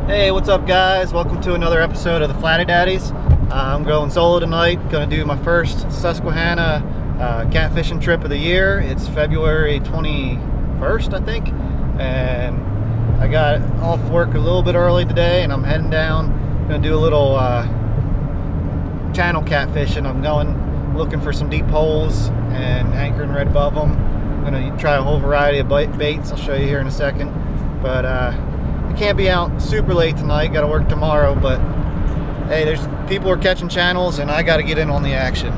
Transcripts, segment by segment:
Hey, what's up guys? Welcome to another episode of the Flatty Daddies. I'm going solo tonight. Going to do my first Susquehanna catfishing trip of the year. It's February 21st, I think. And I got off work a little bit early today and I'm heading down. Going to do a little channel catfishing. I'm going looking for some deep holes and anchoring right above them. I'm going to try a whole variety of baits. I'll show you here in a second. But I can't be out super late tonight, got to work tomorrow, but hey, there's people are catching channels and I got to get in on the action.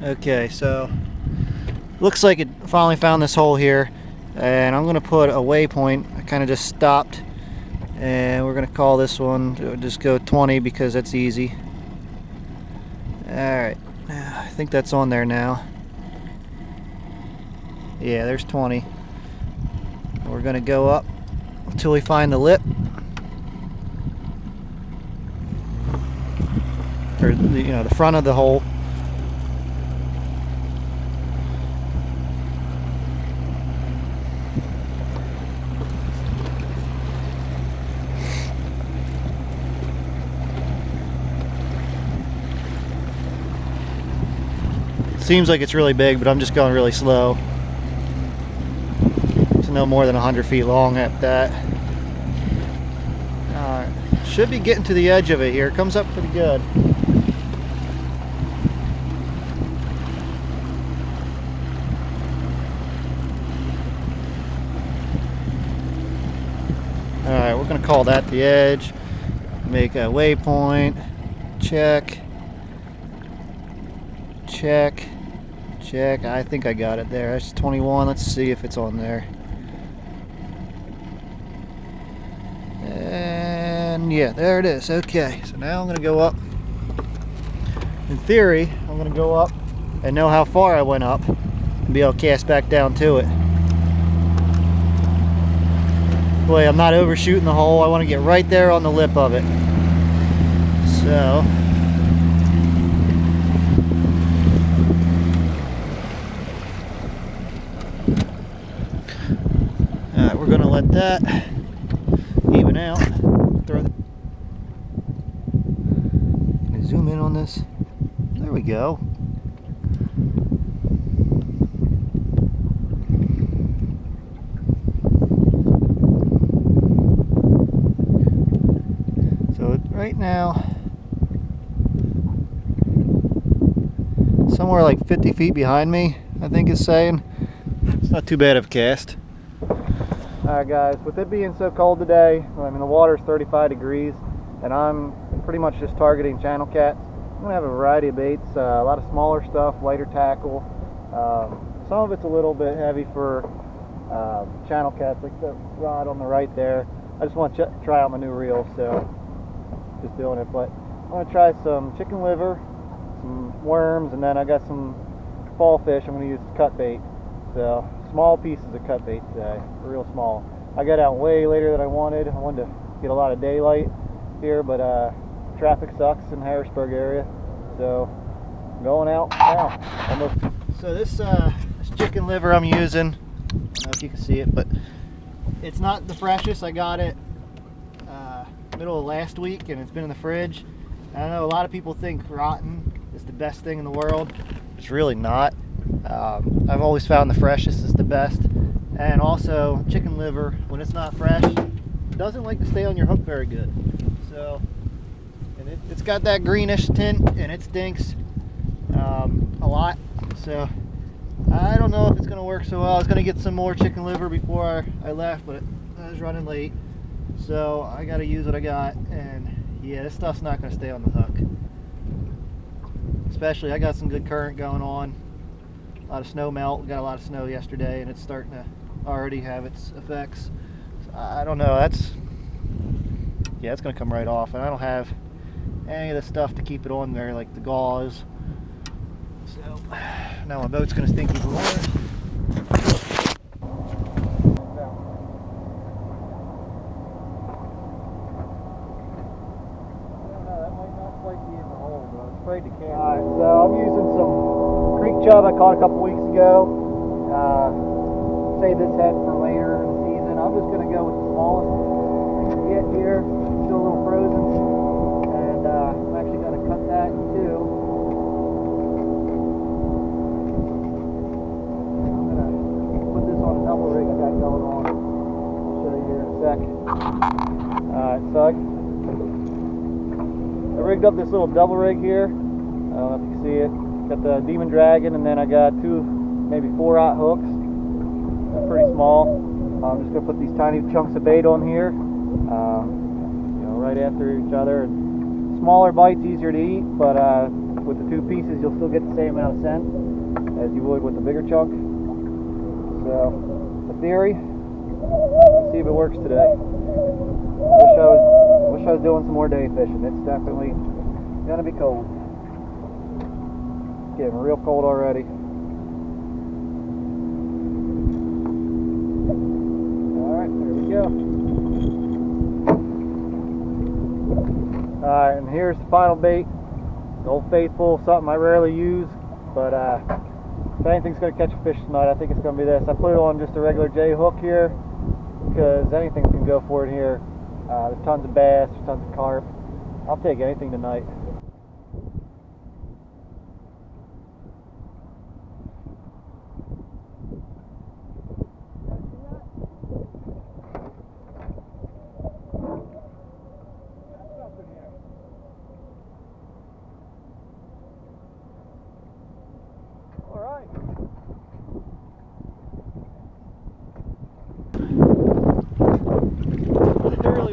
Okay, so looks like it finally found this hole here, and I'm going to put a waypoint. I kind of just stopped, and we're going to call this one, just go 20 because that's easy. Alright, I think that's on there now. Yeah, there's 20. We're going to go up until we find the lip, or the front of the hole. Seems like it's really big, but I'm just going really slow. It's no more than 100 feet long at that. Alright, should be getting to the edge of it here. It comes up pretty good. Alright, we're going to call that the edge. Make a waypoint. Check. Check. Check. I think I got it there. That's 21. Let's see if it's on there. And yeah, there it is. Okay, so now I'm going to go up. In theory, I'm going to go up and know how far I went up and be able to cast back down to it. Boy, I'm not overshooting the hole. I want to get right there on the lip of it. So we're going to let that even out. Can I zoom in on this? There we go. So right now, somewhere like 50 feet behind me, I think it's saying. It's not too bad of a cast. Alright guys, with it being so cold today, I mean the water's 35 degrees and I'm pretty much just targeting channel cats. I'm going to have a variety of baits, a lot of smaller stuff, lighter tackle. Some of it's a little bit heavy for channel cats, like the rod on the right there. I just want to try out my new reel, so just doing it. But I'm going to try some chicken liver, some worms, and then I got some fall fish I'm going to use as cut bait. So small pieces of cut bait today, real small. I got out way later than I wanted. I wanted to get a lot of daylight here, but traffic sucks in the Harrisburg area, so I'm going out now. Almost. So this chicken liver I'm using, I don't know if you can see it, but it's not the freshest. I got it middle of last week and it's been in the fridge. I know a lot of people think rotten is the best thing in the world. It's really not. I've always found the freshest is the best. And also chicken liver, when it's not fresh, doesn't like to stay on your hook very good. So, and it's got that greenish tint and it stinks a lot. So I don't know if it's going to work so well. I was going to get some more chicken liver before I left, but I was running late. So I got to use what I got, and yeah, this stuff's not going to stay on the hook. especially. I got some good current going on. A lot of snow melt. We got a lot of snow yesterday, and it's starting to already have its effects. So I don't know. Yeah, it's gonna come right off, and I don't have any of the stuff to keep it on there, like the gauze. So now my boat's gonna stink even more. Alright, so I'm using some creek chub I caught a couple weeks ago. Save this head for later in the season. I'm just going to go with the smallest I can get here. It's still a little frozen. And I'm actually going to cut that in two. I'm going to put this on a double rig I got going on. I'll show you here in a sec. Alright, so I rigged up this little double rig here. I don't know if you can see it. Got the Demon Dragon, and then I got two, maybe 4/0 hooks. They're pretty small. I'm just gonna put these tiny chunks of bait on here, you know, right after each other. And smaller bites, easier to eat, but with the two pieces, you'll still get the same amount of scent as you would with the bigger chunk. So, the theory. Let's see if it works today. Wish I was doing some more day fishing. It's definitely gonna be cold. Getting real cold already. Alright, there we go. Alright, and here's the final bait. The Old Faithful, something I rarely use, but if anything's going to catch a fish tonight, I think it's going to be this. I put it on just a regular J hook here, because anything can go for it here. There's tons of bass, there's tons of carp. I'll take anything tonight.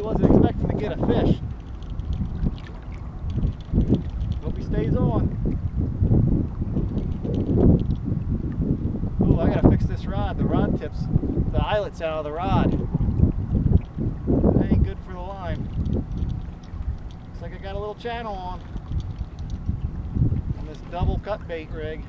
Wasn't expecting to get a fish. Hope he stays on. Oh, I gotta fix this rod. The rod tips, the eylet's out of the rod. That ain't good for the line. Looks like I got a little channel on this double cut bait rig.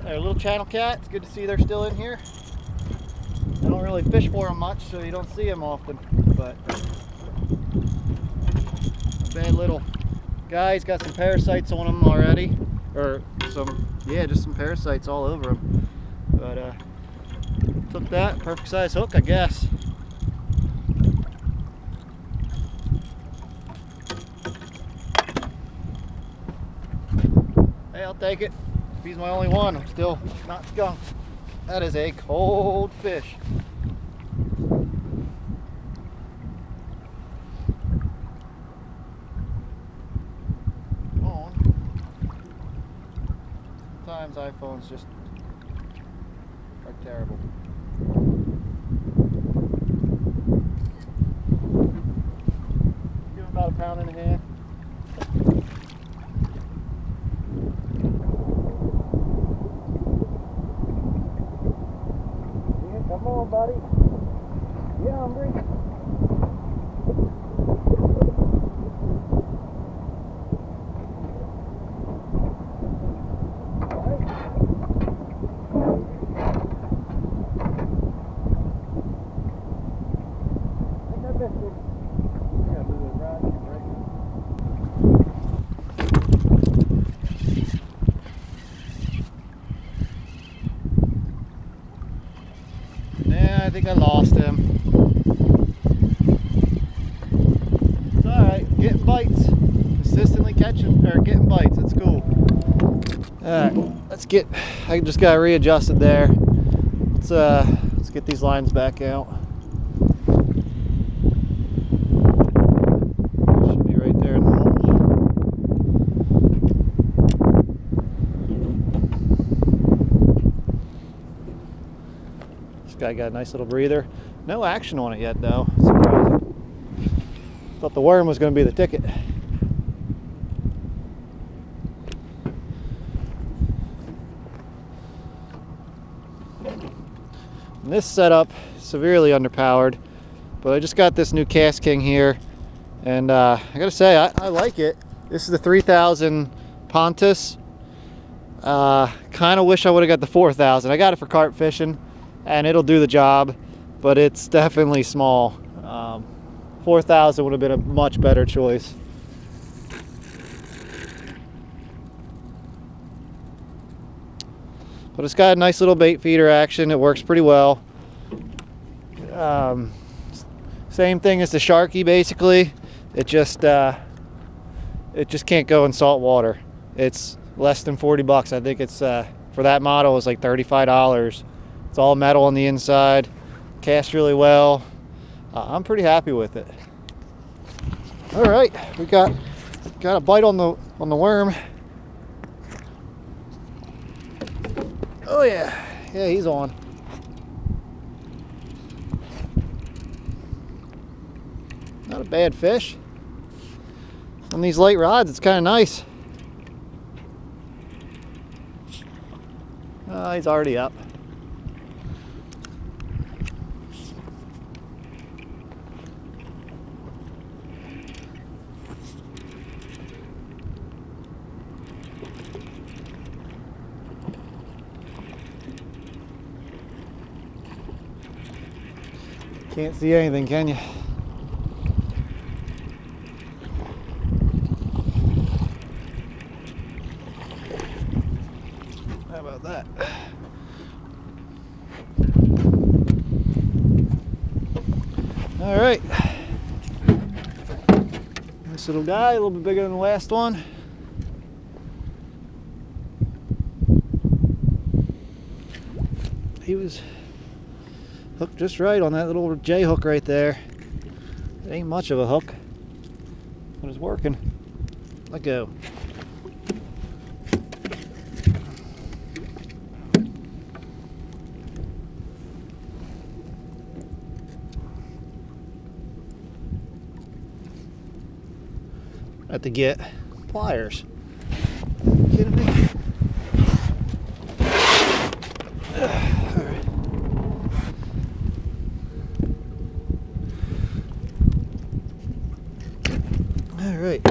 Little channel cat. It's good to see they're still in here. I don't really fish for them much, so you don't see them often. But a bad little guy's got some parasites on him already, or just some parasites all over him. But took that perfect size hook, I guess. Hey, I'll take it. If he's my only one, I'm still not skunked. That is a cold fish. Come on. Sometimes iPhones just are terrible. Give him about 1.5 pounds. Come on, buddy. You hungry? I think I missed it. I gotta move it right and break it. Yeah, I think I lost him. It's alright, getting bites. Consistently catching, or getting bites, it's cool. Alright, I just got readjusted there. Let's get these lines back out. Should be right there in the hole. This guy got a nice little breather. No action on it yet though. Surprising. Thought the worm was going to be the ticket. And this setup is severely underpowered, but I just got this new Cast King here, and I gotta say I like it. This is the 3000 Pontus. Kind of wish I would have got the 4000. I got it for carp fishing, and it'll do the job, but it's definitely small. 4000 would have been a much better choice. But it's got a nice little bait feeder action. It works pretty well. Same thing as the Sharky basically. It just can't go in salt water. It's less than 40 bucks. I think it's for that model it's like $35. It's all metal on the inside. Casts really well. I'm pretty happy with it. All right, we got a bite on the worm. Oh yeah, he's on. Not a bad fish. On these light rods, it's kind of nice. Oh, he's already up. Can't see anything, can you? How about that? All right. This little guy, a little bit bigger than the last one. He was hooked just right on that little J hook right there. It ain't much of a hook, but it's working. Let go. I have to get pliers. Are you kidding me? Alright.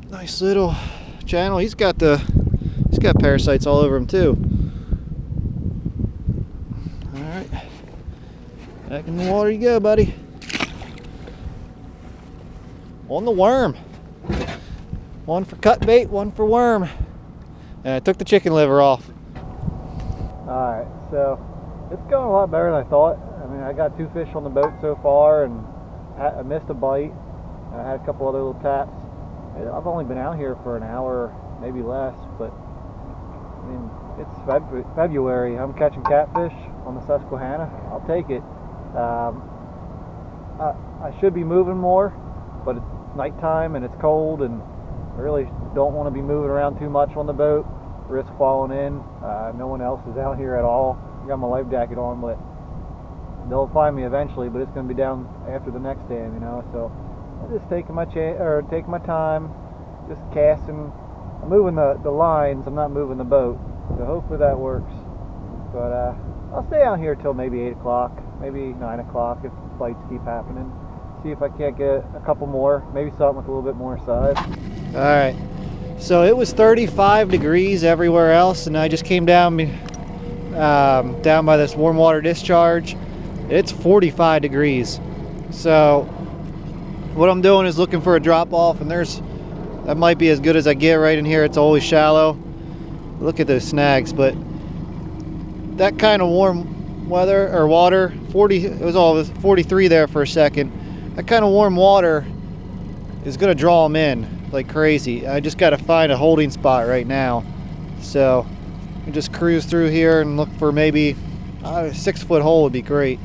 Nice little channel. He's got parasites all over him too. Alright. Back in the water you go, buddy. On the worm. One for cut bait, one for worm. And I took the chicken liver off. Alright, so it's going a lot better than I thought. I mean, I got 2 fish on the boat so far, and I missed a bite, and I had a couple other little taps. I've only been out here for an hour, maybe less, but I mean, it's February. I'm catching catfish on the Susquehanna. I'll take it. I should be moving more, but it's nighttime and it's cold, and I really don't want to be moving around too much on the boat. Risk falling in. No one else is out here at all. I got my life jacket on, but they'll find me eventually. But it's going to be down after the next dam, you know. So I'm just taking my taking my time, just casting. I'm moving the lines. I'm not moving the boat. So hopefully that works. But I'll stay out here till maybe 8 o'clock, maybe 9 o'clock if bites keep happening. See if I can't get a couple more, maybe something with a little bit more size. All right. So it was 35 degrees everywhere else, and I just came down by this warm water discharge. It's 45 degrees. So what I'm doing is looking for a drop off, and that might be as good as I get right in here. It's always shallow. Look at those snags, but that kind of warm weather or water, it was 43 there for a second. That kind of warm water is going to draw them in like crazy. I just got to find a holding spot right now. So we just cruise through here and look for maybe a 6-foot hole would be great.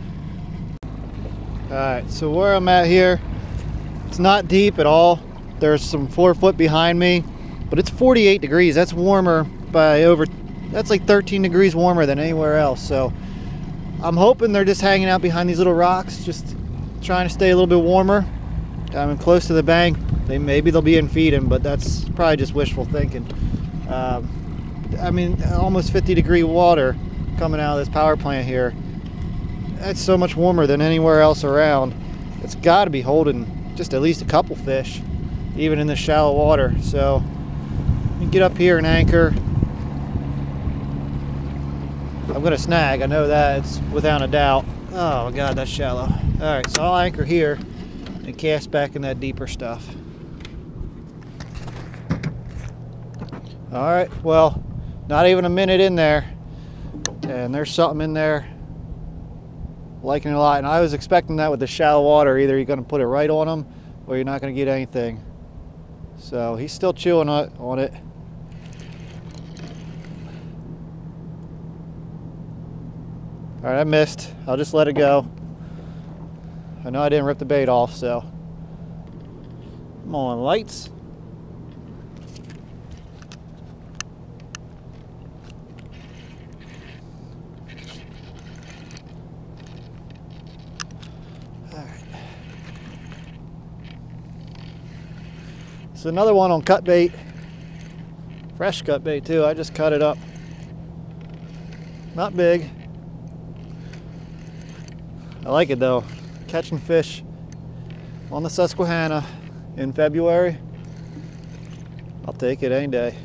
Alright, so where I'm at here, it's not deep at all. There's some 4 foot behind me, but it's 48 degrees. That's warmer by that's like 13 degrees warmer than anywhere else. So I'm hoping they're just hanging out behind these little rocks, just trying to stay a little bit warmer. I'm close to the bank. Maybe they'll be in feeding, but that's probably just wishful thinking. I mean, almost 50-degree water coming out of this power plant here. That's so much warmer than anywhere else around. It's got to be holding just at least a couple fish, even in this shallow water. So let me get up here and anchor. I'm gonna snag, I know that, it's without a doubt. Oh my God, that's shallow. All right, so I'll anchor here and cast back in that deeper stuff. All right, well, not even a minute in there, and there's something in there. Liking it a lot, and I was expecting that with the shallow water. Either you're gonna put it right on him, or you're not gonna get anything. So he's still chewing on it. All right, I missed. I'll just let it go. I know I didn't rip the bait off, so. Come on, lights. All right. So another one on cut bait. Fresh cut bait too. I just cut it up. Not big. I like it though. Catching fish on the Susquehanna in February, I'll take it any day.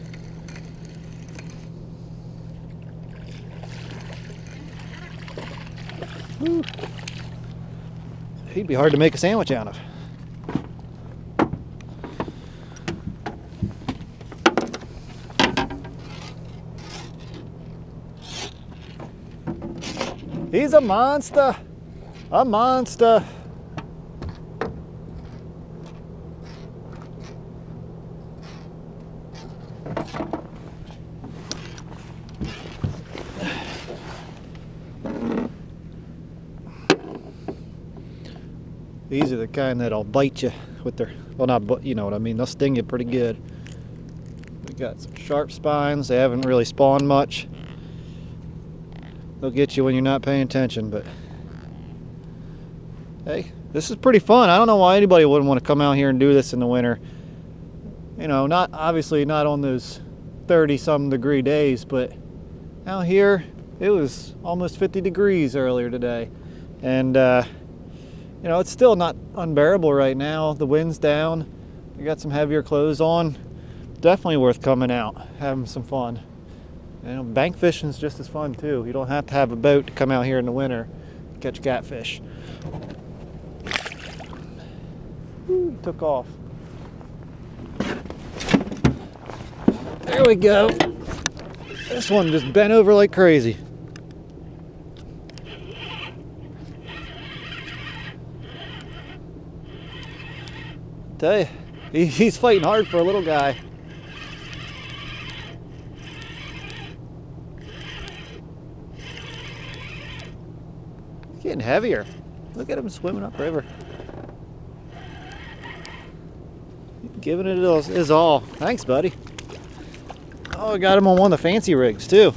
Woo. He'd be hard to make a sandwich out of. He's a monster. A monster. These are the kind that'll bite you with their, well, not, you know what I mean, they'll sting you pretty good. We got some sharp spines. They haven't really spawned much. They'll get you when you're not paying attention, but hey, this is pretty fun. I don't know why anybody wouldn't want to come out here and do this in the winter. You know, not obviously not on those 30-some degree days, but out here it was almost 50 degrees earlier today, and you know, it's still not unbearable right now. The wind's down. We got some heavier clothes on. Definitely worth coming out, having some fun. You know, bank fishing is just as fun too. You don't have to have a boat to come out here in the winter to catch catfish. Ooh, took off. There we go. This one just bent over like crazy. Tell you, he's fighting hard for a little guy. He's getting heavier. Look at him swimming upriver. Giving it his all. Thanks, buddy. Oh, I got him on one of the fancy rigs too.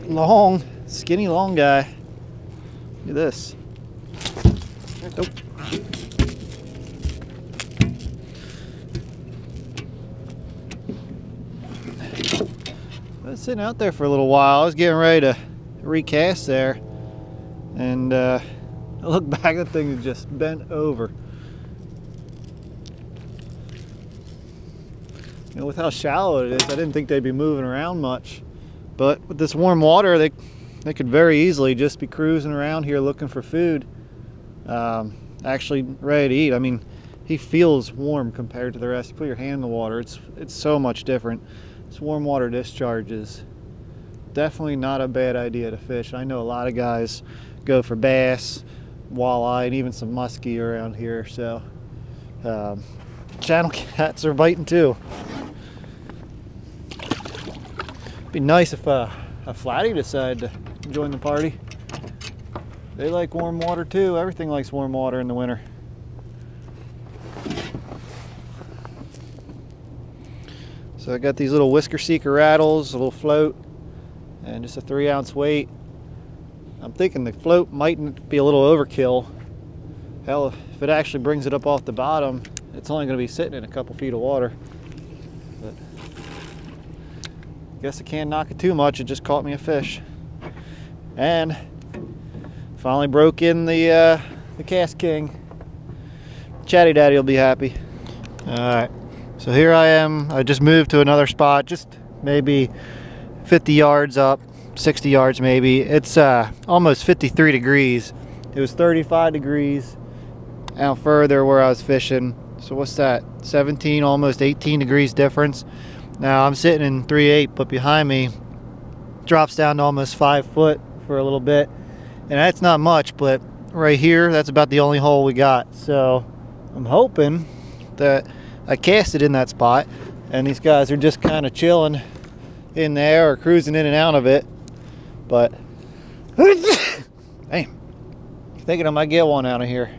Long, skinny, long guy. Look at this. Nope. I was sitting out there for a little while. I was getting ready to recast there, and I look back, that thing is just bent over. You know, with how shallow it is, I didn't think they'd be moving around much. But with this warm water, they could very easily just be cruising around here looking for food, actually ready to eat. I mean, he feels warm compared to the rest. You put your hand in the water, it's so much different. this warm water discharge is definitely not a bad idea to fish. I know a lot of guys go for bass, walleye, and even some muskie around here. So channel cats are biting too. Be nice if a Flatty decided to join the party. They like warm water too. Everything likes warm water in the winter. So I got these little whisker seeker rattles, a little float, and just a 3-ounce weight. I'm thinking the float might be a little overkill. Hell, if it actually brings it up off the bottom, it's only going to be sitting in a couple feet of water. But I guess I can't knock it too much. It just caught me a fish. And finally broke in the Cast King. Chatty Daddy will be happy. Alright, so here I am. I just moved to another spot, just maybe 50 yards up, 60 yards maybe. It's almost 53 degrees. It was 35 degrees out further where I was fishing. So what's that? 17, almost 18 degrees difference. Now I'm sitting in 3/8, but behind me drops down to almost 5 foot for a little bit. And that's not much, but right here, that's about the only hole we got. So I'm hoping that I cast it in that spot and these guys are just kind of chilling in there or cruising in and out of it. But damn, thinking I might get one out of here.